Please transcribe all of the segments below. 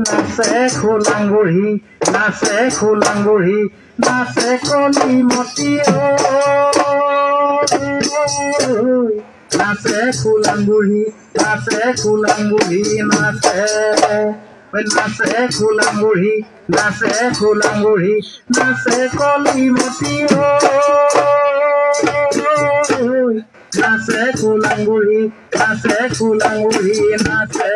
নাচে খোলাংগুৰি নাচে খোলাংগুৰি নাচে কলিমতি নাচে খোলাংগুৰি নাচে খোলাংগুৰি নাচে নাচে খোলাংগুৰি নাচে খোলাংগুৰি নাচে কলিমতি নাচে খোলাংগুৰি নাচে খোলাংগুৰি নাচে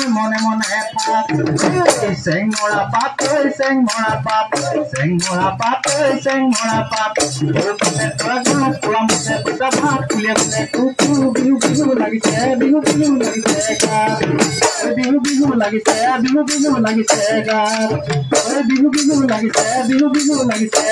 মনে মনে চেংমৰা পাত চেংমৰা পাত চেংমৰা পাত চেংমৰা পাত ভাত ফুলে ফুলে বিহু বিহু লাগিছে বিহু বিহু লাগিছে বিহু বিহু লাগিছে বিহু বিহু লাগিছে বিহু বিহু লাগিছে বিহু বিহু লাগিছে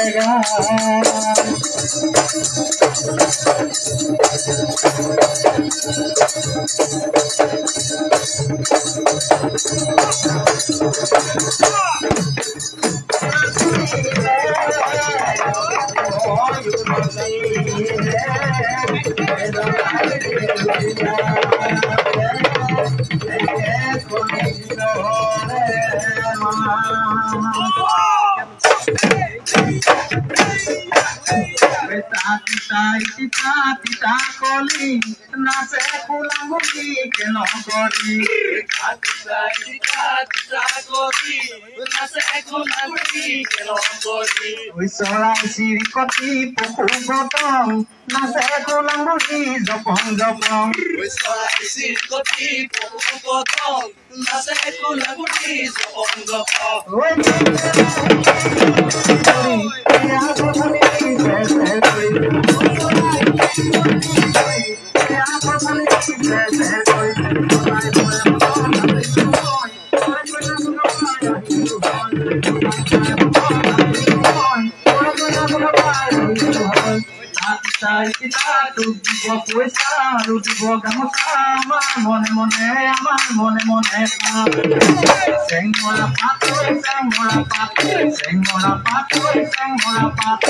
নাচে খোলাংগুৰি কেন কৰি চৰাই চিৰিকটি পশু পতং নাচে খোলাংগুৰি জপং জপং চৰাই চিৰিকটি পশু পতং নাচে খোলাংগুৰি জপং জপং মনে মনে আমাৰ মনে মনে চেংমৰা পাত চেংমৰা পাত চেংমৰা পাত চেংমৰা পাত